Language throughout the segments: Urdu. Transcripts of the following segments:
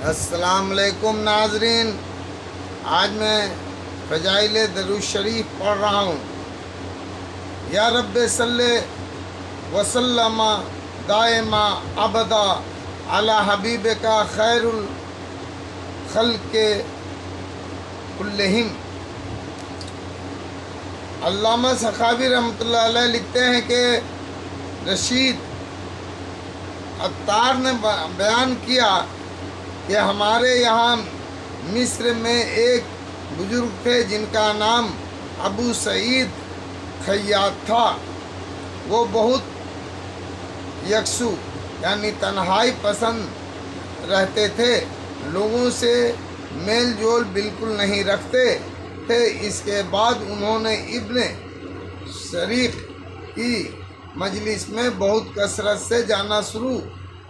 السلام علیکم ناظرین، آج میں فضائل درود شریف پڑھ رہا ہوں۔ یا رب صلی وسلم دائما ابدا علی حبیب کا خیر الخلق کلہم۔ علامہ سخاوی رحمۃ اللہ علیہ لکھتے ہیں کہ رشید عطار نے بیان کیا کہ ہمارے یہاں مصر میں ایک بزرگ تھے جن کا نام ابو سعید خیاط تھا۔ وہ بہت یکسو یعنی تنہائی پسند رہتے تھے، لوگوں سے میل جول بالکل نہیں رکھتے تھے۔ اس کے بعد انہوں نے ابن شریق کی مجلس میں بہت کثرت سے جانا شروع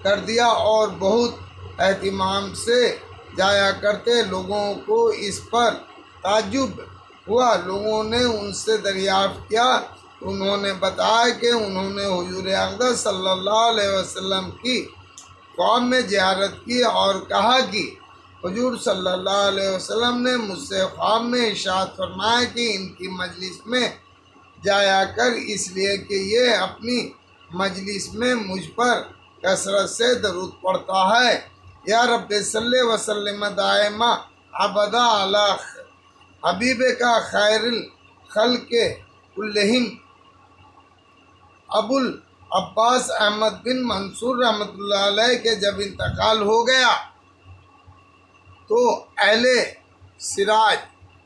کر دیا اور بہت اہتمام سے جایا کرتے۔ لوگوں کو اس پر تعجب ہوا۔ لوگوں نے ان سے دریافت کیا، انہوں نے بتایا کہ انہوں نے حضور اقدس صلی اللہ علیہ وسلم کی خواب میں زیارت کی اور کہا کہ حضور صلی اللہ علیہ وسلم نے مجھ سے خواب میں ارشاد فرمایا کہ ان کی مجلس میں جایا کر، اس لیے کہ یہ اپنی مجلس میں مجھ پر کثرت سے درود پڑھتا ہے۔ یا رب صلی وسلم دائما ابدا علی حبیب کا خیر الخلق کلہم۔ ابو العباس احمد بن منصور رحمۃ اللہ علیہ کے جب انتقال ہو گیا تو اہل سراج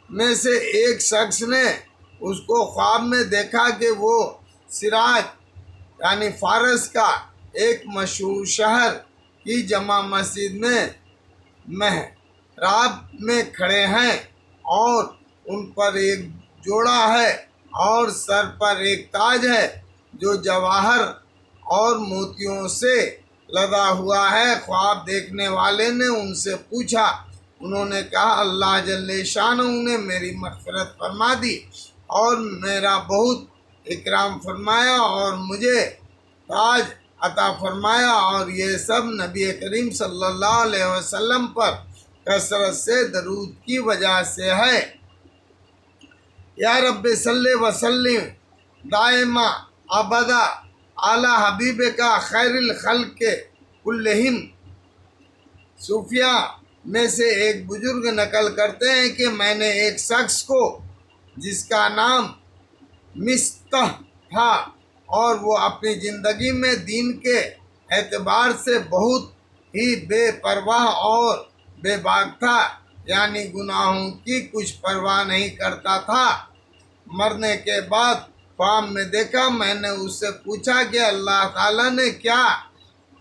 میں سے ایک شخص نے اس کو خواب میں دیکھا کہ وہ سراج یعنی فارس کا ایک مشہور شہر کی جامع مسجد میں محراب میں کھڑے ہیں اور ان پر ایک جوڑا ہے اور سر پر ایک تاج ہے جو جواہر اور موتیوں سے لدا ہوا ہے۔ خواب دیکھنے والے نے ان سے پوچھا، انہوں نے کہا اللہ جل شانہ نے میری مغفرت فرما دی اور میرا بہت اکرام فرمایا اور مجھے تاج عطا فرمایا، اور یہ سب نبی کریم صلی اللہ علیہ وسلم پر کثرت سے درود کی وجہ سے ہے۔ یا رب صلی وسلم دائما ابدا اعلی حبیب کا خیر الخلق کلہم۔ صوفیہ میں سے ایک بزرگ نقل کرتے ہیں کہ میں نے ایک شخص کو جس کا نام مستح تھا اور وہ اپنی زندگی میں دین کے اعتبار سے بہت ہی بے پرواہ اور بے باک تھا، یعنی گناہوں کی کچھ پرواہ نہیں کرتا تھا۔ مرنے کے بعد خواب میں دیکھا، میں نے اس سے پوچھا کہ اللہ تعالیٰ نے کیا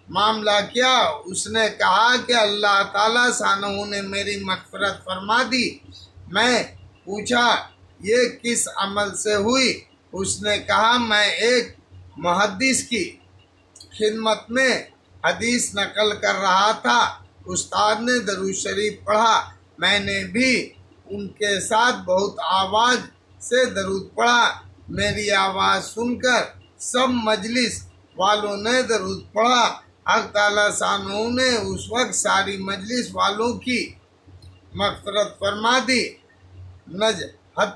معاملہ کیا؟ اس نے کہا کہ اللہ تعالیٰ شانہ نے میری مغفرت فرما دی۔ میں پوچھا یہ کس عمل سے ہوئی؟ اس نے کہا میں ایک محدث کی خدمت میں حدیث نقل کر رہا تھا، استاد نے درود شریف پڑھا، میں نے بھی ان کے ساتھ بہت آواز سے درود پڑھا۔ میری آواز سن کر سب مجلس والوں نے درود پڑھا۔ حق تعالیٰ شانہ نے اس وقت ساری مجلس والوں کی مغفرت فرما دی۔ نجحت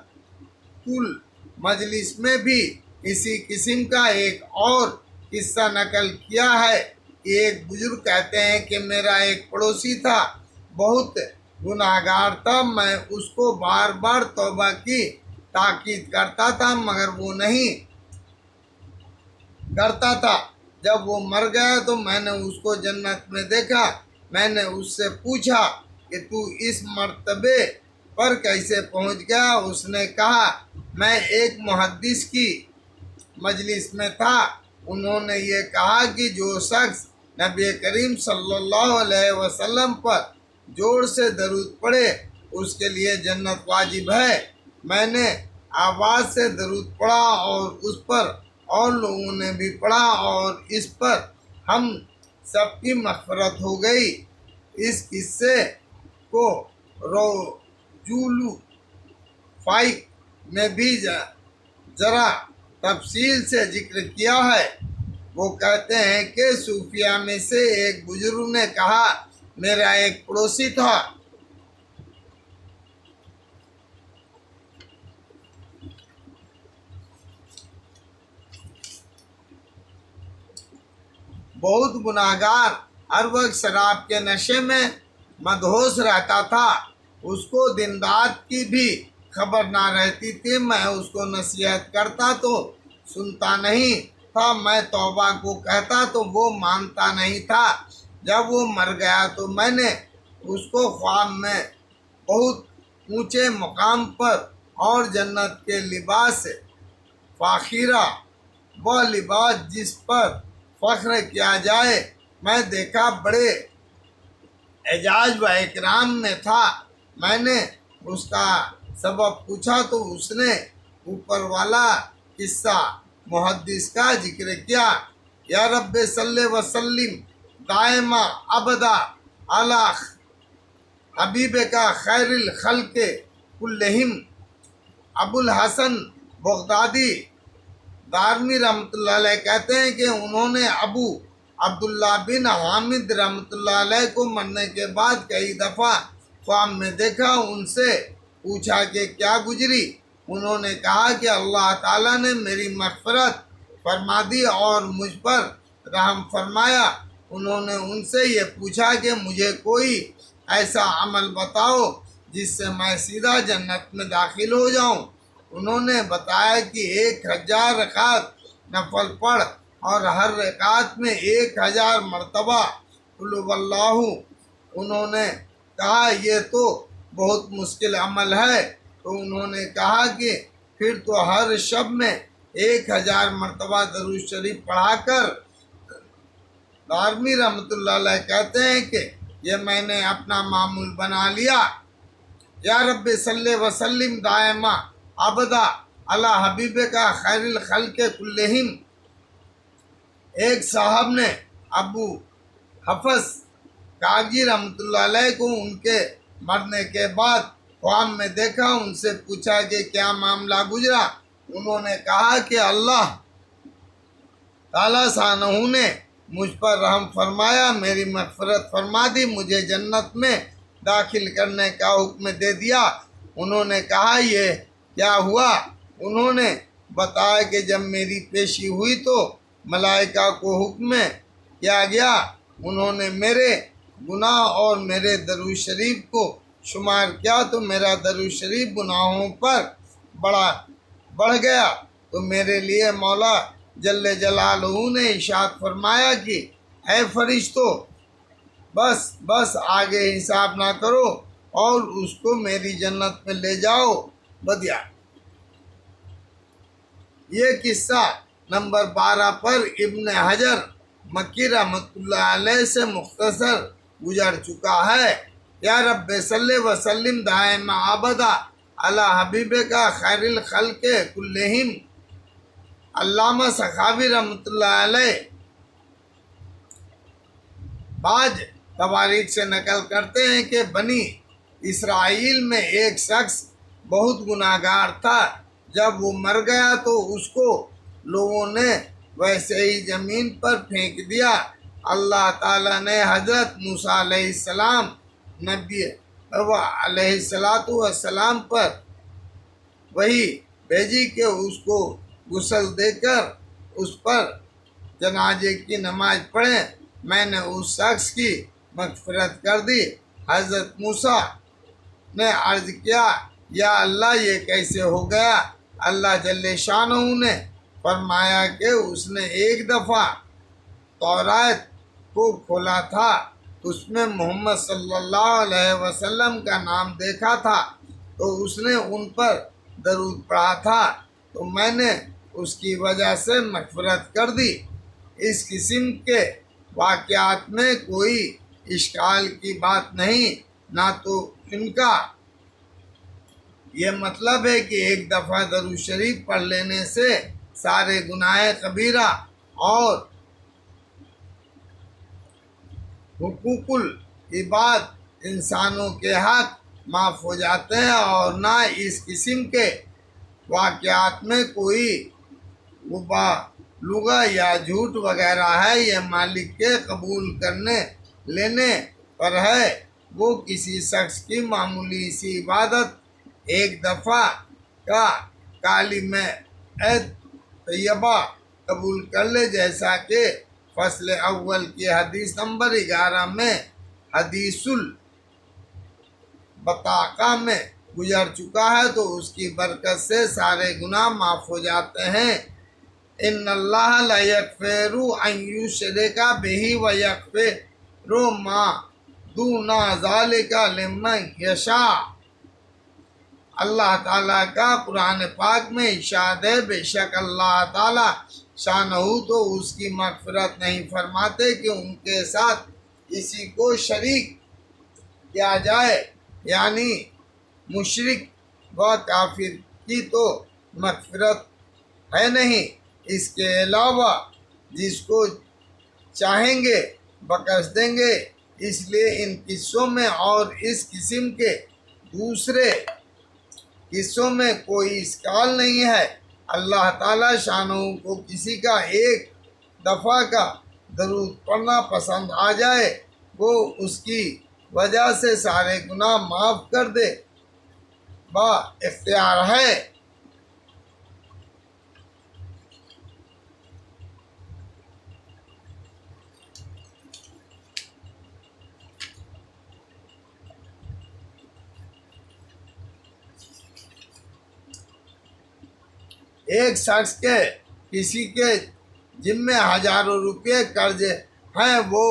المجلس میں بھی اسی قسم کا ایک اور قصہ نقل کیا ہے کہ ایک بزرگ کہتے ہیں کہ میرا ایک پڑوسی تھا، بہت گناہ گار تھا، میں اس کو بار بار توبہ کی تاکید کرتا تھا مگر وہ نہیں کرتا تھا۔ جب وہ مر گیا تو میں نے اس کو جنت میں دیکھا۔ میں نے اس سے پوچھا کہ تو اس مرتبے پر کیسے پہنچ گیا؟ اس نے کہا میں ایک محدث کی مجلس میں تھا، انہوں نے یہ کہا کہ جو شخص نبی کریم صلی اللہ علیہ وسلم پر زور سے درود پڑھے اس کے لیے جنت واجب ہے۔ میں نے آواز سے درود پڑھا اور اس پر اور لوگوں نے بھی پڑھا اور اس پر ہم سب کی مغفرت ہو گئی۔ اس قصے کو روجولو فائق میں بھی ذرا تفصیل سے ذکر کیا ہے۔ وہ کہتے ہیں کہ صوفیہ میں سے ایک بزرگ نے کہا میرا ایک پڑوسی تھا، بہت گناہگار، ہر وقت شراب کے نشے میں مدہوش رہتا تھا۔ اس کو دن رات کی بھی خبر نہ رہتی تھی۔ میں اس کو نصیحت کرتا تو سنتا نہیں تھا، میں توبہ کو کہتا تو وہ مانتا نہیں تھا۔ جب وہ مر گیا تو میں نے اس کو خواب میں بہت اونچے مقام پر اور جنت کے لباس فاخرہ، وہ لباس جس پر فخر کیا جائے، میں دیکھا، بڑے اعزاز و اکرام میں تھا۔ میں نے اس کا سبب پوچھا تو اس نے اوپر والا قصہ محدث کا ذکر کیا۔ یا رب صلی وسلم دائما ابدا علی حبیب کا خیر الخلق کلہم۔ ابو الحسن بغدادی دارمی رحمۃ اللہ علیہ کہتے ہیں کہ انہوں نے ابو عبداللہ بن حامد رحمۃ اللہ علیہ کو مرنے کے بعد کئی دفعہ خواب میں دیکھا۔ ان سے پوچھا کہ کیا گزری؟ انہوں نے کہا کہ اللہ تعالیٰ نے میری مغفرت فرما دی اور مجھ پر رحم فرمایا۔ انہوں نے ان سے یہ پوچھا کہ مجھے کوئی ایسا عمل بتاؤ جس سے میں سیدھا جنت میں داخل ہو جاؤں۔ انہوں نے بتایا کہ 1000 رکعت نفل پڑھ اور ہر رکعت میں 1000 مرتبہ قل هو اللہ۔ انہوں نے کہا یہ تو بہت مشکل عمل ہے۔ تو انہوں نے کہا کہ پھر تو ہر شب میں 1000 مرتبہ درود شریف پڑھا کر۔ دارمی رحمۃ اللہ علیہ کہتے ہیں کہ یہ میں نے اپنا معمول بنا لیا۔ یا رب صلی وسلم دائما ابدا علی حبیب کا خیر الخلق کلہم۔ ایک صاحب نے ابو حفص کاغذی رحمۃ اللہ علیہ کو ان کے مرنے کے بعد خواب میں دیکھا۔ ان سے پوچھا کہ کیا معاملہ گزرا؟ انہوں نے کہا کہ اللہ تعالیٰ شانہ نے مجھ پر رحم فرمایا، میری مغفرت فرما دی، مجھے جنت میں داخل کرنے کا حکم دے دیا۔ انہوں نے کہا یہ کیا ہوا؟ انہوں نے بتایا کہ جب میری پیشی ہوئی تو ملائکہ کو حکم کیا گیا، انہوں نے میرے گناہ اور میرے درود شریف کو شمار کیا تو میرا درود شریف گناہوں پر بڑھ گیا۔ تو میرے لیے مولا جل جلالہ نے ارشاد فرمایا کہ اے فرشتوں، بس آگے حساب نہ کرو اور اس کو میری جنت میں لے جاؤ بدیا۔ یہ قصہ نمبر 12 پر ابن حجر مکی رحمۃ اللہ علیہ سے مختصر گزر چکا ہے۔ یا رب صلی وسلم دائما ابدا علی حبیب کا خیر الخلق کلہم۔ علامہ سخاوی رحمۃ اللہ علیہ بعض تواریخ سے نقل کرتے ہیں کہ بنی اسرائیل میں ایک شخص بہت گناہگار تھا۔ جب وہ مر گیا تو اس کو لوگوں نے ویسے ہی زمین پر پھینک دیا۔ اللہ تعالیٰ نے حضرت موسیٰ علیہ السلام نبی علیہ السلام پر وحی بھیجی کہ اس کو غسل دے کر اس پر جنازے کی نماز پڑھیں۔ میں نے اس شخص کی مغفرت کر دی۔ حضرت موسیٰ نے عرض کیا یا اللہ یہ کیسے ہو گیا؟ اللہ جل شانہ نے فرمایا کہ اس نے ایک دفعہ تورات کو کھولا تھا، اس میں محمد صلی اللہ علیہ وسلم کا نام دیکھا تھا تو اس نے ان پر درود پڑھا تھا تو میں نے اس کی وجہ سے مغفرت کر دی۔ اس قسم کے واقعات میں کوئی اشکال کی بات نہیں، نہ تو ان کا یہ مطلب ہے کہ ایک دفعہ درود شریف پڑھ لینے سے سارے گناہ کبیرہ اور حقوق العباد انسانوں کے حق معاف ہو جاتے ہیں، اور نہ اس قسم کے واقعات میں کوئی مبالغہ یا جھوٹ وغیرہ ہے۔ یہ مالک کے قبول کرنے لینے پر ہے، وہ کسی شخص کی معمولی سی عبادت ایک دفعہ کا کلمہ طیبہ قبول کر لے، جیسا کہ فصل اول کی حدیث نمبر 11 میں حدیث البطاقہ میں گزر چکا ہے، تو اس کی برکت سے سارے گناہ معاف ہو جاتے ہیں۔ ان اللہ لا یغفر ان یشرک بہ ویغفر ما دون ذلک لمن یشاء۔ اللہ تعالیٰ کا قرآن پاک میں ارشاد ہے، بے شک اللہ تعالیٰ شانہ تو اس کی مغفرت نہیں فرماتے کہ ان کے ساتھ کسی کو شریک کیا جائے، یعنی مشرک و کافر کی تو مغفرت ہے نہیں، اس کے علاوہ جس کو چاہیں گے بخش دیں گے۔ اس لیے ان قصوں میں اور اس قسم کے دوسرے قصوں میں کوئی اشکال نہیں ہے۔ اللہ تعالیٰ شانہ کو کسی کا ایک دفعہ کا درود پڑھنا پسند آ جائے، وہ اس کی وجہ سے سارے گناہ معاف کر دے، با اختیار ہے۔ ایک شخص کے کسی کے ذمے ہزاروں روپے قرض ہیں، وہ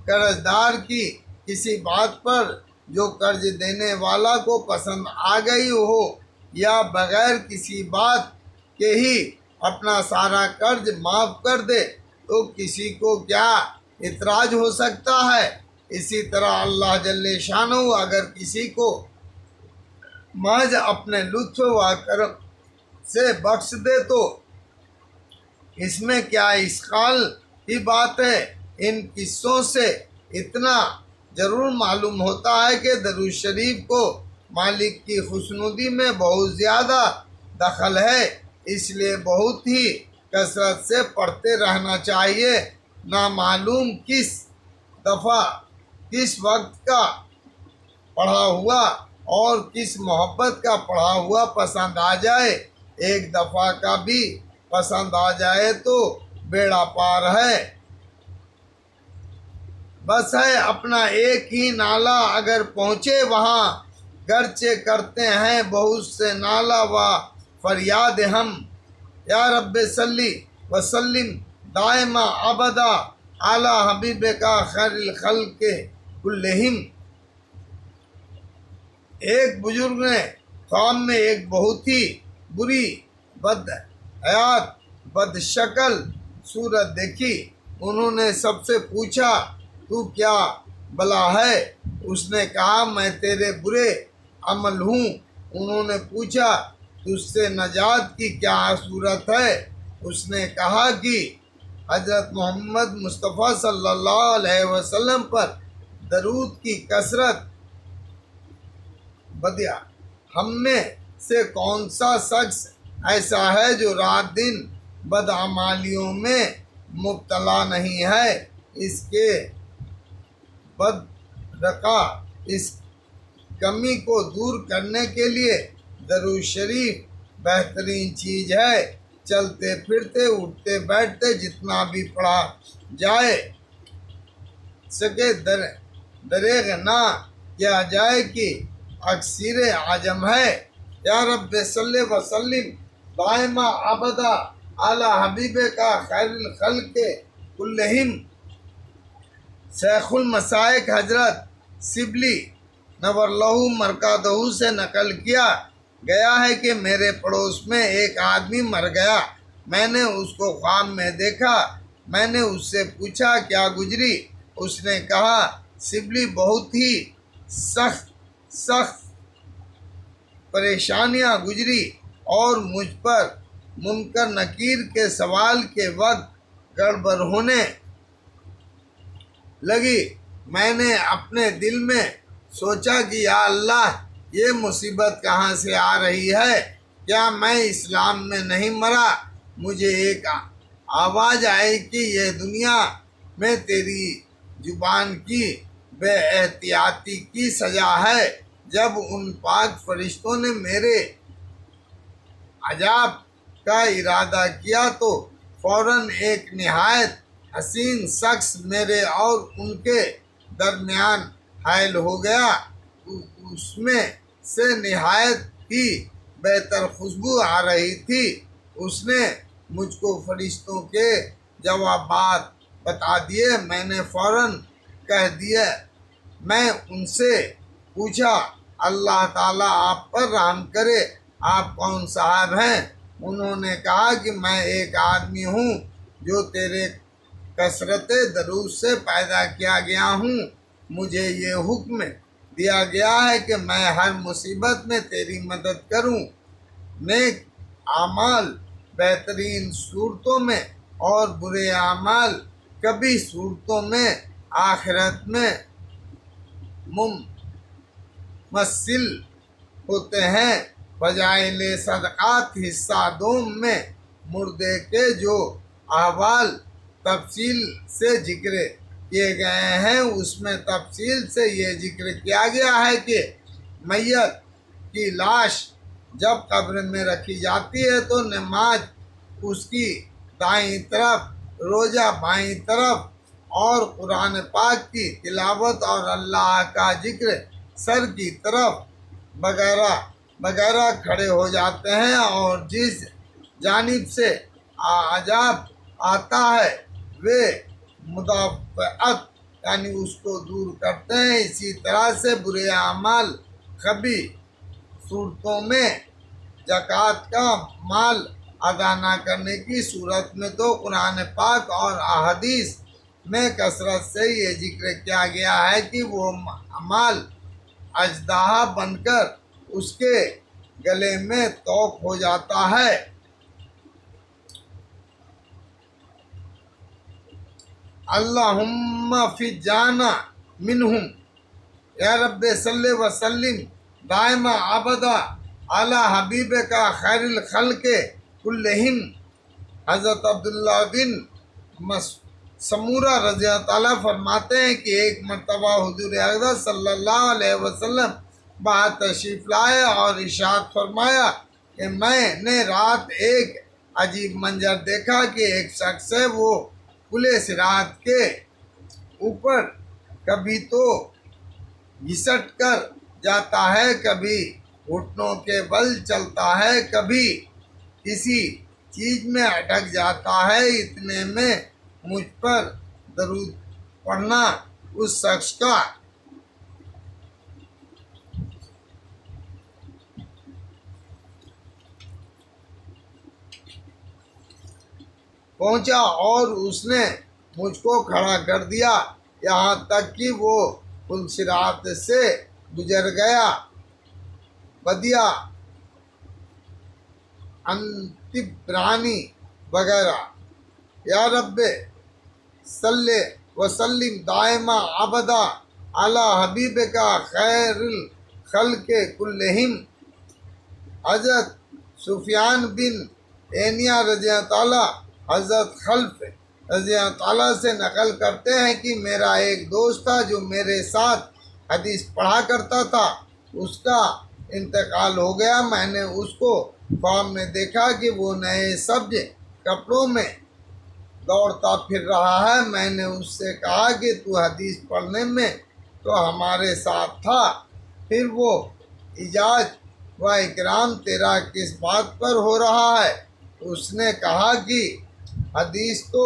قرض دار کی کسی بات پر جو قرض دینے والا کو پسند آ گئی ہو، یا بغیر کسی بات کے ہی اپنا سارا قرض معاف کر دے، تو کسی کو کیا اعتراض ہو سکتا ہے؟ اسی طرح اللہ جل شانہ اگر کسی کو محض اپنے لطف و کرم سے بخش دے تو اس میں کیا اشکال کی بات ہے؟ ان قصوں سے اتنا ضرور معلوم ہوتا ہے کہ درود شریف کو مالک کی خوشنودی میں بہت زیادہ دخل ہے، اس لیے بہت ہی کثرت سے پڑھتے رہنا چاہیے۔ نامعلوم کس دفعہ کس وقت کا پڑھا ہوا اور کس محبت کا پڑھا ہوا پسند آ جائے، ایک دفعہ کا بھی پسند آ جائے تو بیڑا پار ہے۔ بس ہے اپنا ایک ہی نالہ اگر پہنچے وہاں، گرچہ کرتے ہیں بہت سے نالہ و فریاد ہم، یا رب صلی وسلم دائما ابدا اعلی حبیب کا خیر الخلق کلہم۔ ایک بزرگ نے خواب میں ایک بہت ہی بری بد حیات بد شکل صورت دیکھی۔ انہوں نے سب سے پوچھا، تو کیا بلا ہے؟ اس نے کہا، میں تیرے برے عمل ہوں۔ انہوں نے پوچھا، تجھ سے نجات کی کیا صورت ہے؟ اس نے کہا کہ حضرت محمد مصطفیٰ صلی اللہ علیہ وسلم پر درود کی کثرت۔ بدیا، ہم میں سے کون سا شخص ایسا ہے جو رات دن بدعمالیوں میں مبتلا نہیں ہے؟ اس کے بدرقہ اس کمی کو دور کرنے کے لیے درود شریف بہترین چیز ہے۔ چلتے پھرتے اٹھتے بیٹھتے جتنا بھی پڑھا جائے سکے دریغ نہ کیا جائے کہ اکثر عجم ہے۔ یا رب صلی وسلم دائما ابدا اعلی حبیب کا خیر الخلق کلہم۔ شیخ المشائخ حضرت شبلی نور اللہ مرکزہ سے نقل کیا گیا ہے کہ میرے پڑوس میں ایک آدمی مر گیا، میں نے اس کو خواب میں دیکھا۔ میں نے اس سے پوچھا، کیا گزری؟ اس نے کہا، شبلی بہت ہی سخت پریشانیاں گزری اور مجھ پر منکر نکیر کے سوال کے وقت گڑبڑ ہونے لگی۔ میں نے اپنے دل میں سوچا کہ یا اللہ، یہ مصیبت کہاں سے آ رہی ہے؟ کیا میں اسلام میں نہیں مرا؟ مجھے ایک آواز آئی کہ یہ دنیا میں تیری زبان کی بے احتیاطی کی سزا ہے۔ جب ان پاک فرشتوں نے میرے عذاب کا ارادہ کیا تو فوراً ایک نہایت حسین شخص میرے اور ان کے درمیان حائل ہو گیا۔ اس میں سے نہایت ہی بہتر خوشبو آ رہی تھی۔ اس نے مجھ کو فرشتوں کے جوابات بتا دیے۔ میں نے فوراً کہہ دیا۔ میں ان سے پوچھا، اللہ تعالیٰ آپ پر رحم کرے، آپ کون صاحب ہیں؟ انہوں نے کہا کہ میں ایک آدمی ہوں جو تیرے کثرت درود سے پیدا کیا گیا ہوں۔ مجھے یہ حکم دیا گیا ہے کہ میں ہر مصیبت میں تیری مدد کروں۔ نیک اعمال بہترین صورتوں میں اور برے اعمال کبھی صورتوں میں آخرت میں ممثل ہوتے ہیں۔ فضائل صدقات حصہ دوم میں مردے کے جو احوال تفصیل سے ذکر کیے گئے ہیں، اس میں تفصیل سے یہ ذکر کیا گیا ہے کہ میت کی لاش جب قبر میں رکھی جاتی ہے تو نماز اس کی دائیں طرف، روزہ بائیں طرف اور قرآن پاک کی تلاوت اور اللہ کا ذکر سر کی طرف وغیرہ کھڑے ہو جاتے ہیں، اور جس جانب سے عذاب آتا ہے وہ مدافعت یعنی اس کو دور کرتے ہیں۔ اسی طرح سے برے اعمال کبھی صورتوں میں زکوٰۃ کا مال ادا نہ کرنے کی صورت میں تو قرآن پاک اور احادیث میں کثرت سے یہ ذکر کیا گیا ہے کہ وہ مال اژدہا بن کر اس کے گلے میں طوق ہو جاتا ہے۔ اللہم فجعنا منہم، یا رب صلی وسلم دائما ابدا علی حبیبک خیر الخلق کلہم۔ حضرت عبداللہ بن سمورہ رضی اللہ تعالیٰ فرماتے ہیں کہ ایک مرتبہ حضور اقدس صلی اللہ علیہ وسلم باہر تشریف لائے اور ارشاد فرمایا کہ میں نے رات ایک عجیب منظر دیکھا کہ ایک شخص ہے، وہ پل صراط کے اوپر کبھی تو گھسٹ کر جاتا ہے، کبھی گھٹنوں کے بل چلتا ہے، کبھی کسی چیز میں اٹک جاتا ہے۔ اتنے میں مجھ پر درود پڑھنا اس شخص کا پہنچا اور اس نے مجھ کو کھڑا کر دیا یہاں تک کہ وہ پل صراط سے گزر گیا۔ بدیا انتبرانی وغیرہ۔ یا رب صلی وسلم دائما ابدا علی حبیبک خیر الخلق کلہم۔ حضرت سفیان بن عینیہ رضی اللہ تعالیٰ حضرت خلف رضی اللہ تعالیٰ سے نقل کرتے ہیں کہ میرا ایک دوست تھا جو میرے ساتھ حدیث پڑھا کرتا تھا، اس کا انتقال ہو گیا۔ میں نے اس کو خواب میں دیکھا کہ وہ نئے سبز کپڑوں میں دوڑتا پھر رہا ہے۔ میں نے اس سے کہا کہ تو حدیث پڑھنے میں تو ہمارے ساتھ تھا، پھر وہ اعزاز و اکرام تیرا کس بات پر ہو رہا ہے؟ اس نے کہا کہ حدیث تو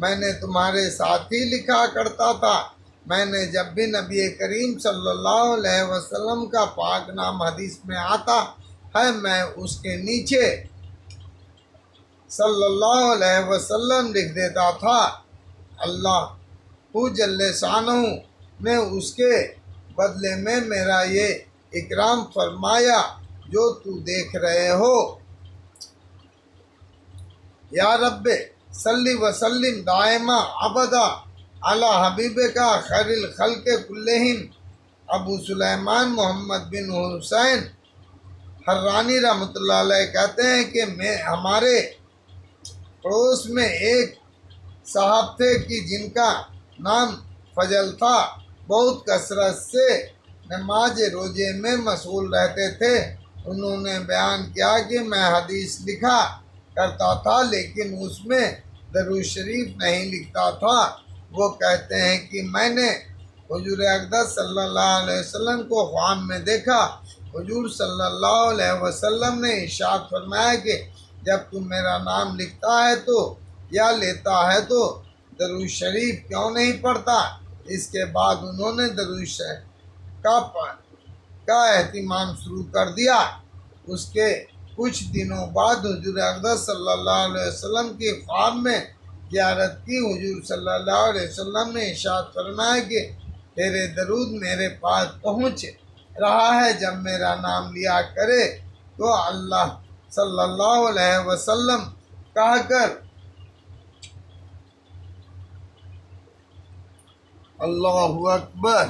میں نے تمہارے ساتھ ہی لکھا کرتا تھا۔ میں نے جب بھی نبی کریم صلی اللہ علیہ وسلم کا پاک نام حدیث میں آتا ہے، میں اس کے نیچے صلی اللہ علیہ وسلم لکھ دیتا تھا۔ اللہ جل شانہ نے اس کے بدلے میں میرا یہ اکرام فرمایا جو تو دیکھ رہے ہو۔ یا رب صلی وسلم دائما ابدا علی حبیبک خیر الخلق کلہم۔ ابو سلیمان محمد بن حسین حرانی رحمۃ اللہ علیہ کہتے ہیں کہ ہمارے پڑوس میں ایک صاحب تھے کہ جن کا نام فضل تھا۔ بہت کثرت سے نماز روزے میں مشغول رہتے تھے۔ انہوں نے بیان کیا کہ میں حدیث لکھا کرتا تھا لیکن اس میں درود شریف نہیں لکھتا تھا۔ وہ کہتے ہیں کہ میں نے حضور اقدس صلی اللہ علیہ وسلم کو خواب میں دیکھا۔ حضور صلی اللہ علیہ وسلم نے ارشاد فرمایا کہ جب تم میرا نام لکھتا ہے تو یا لیتا ہے تو درود شریف کیوں نہیں پڑھتا؟ اس کے بعد انہوں نے درود شریف کا اہتمام شروع کر دیا۔ اس کے کچھ دنوں بعد حضور اقدس صلی اللہ علیہ وسلم کی خواب میں زیارت کی۔ حضور صلی اللہ علیہ وسلم نے ارشاد فرمایا کہ تیرے درود میرے پاس پہنچ رہا ہے، جب میرا نام لیا کرے تو اللہ صلی اللہ علیہ وسلم کہا کر اللہ اکبر۔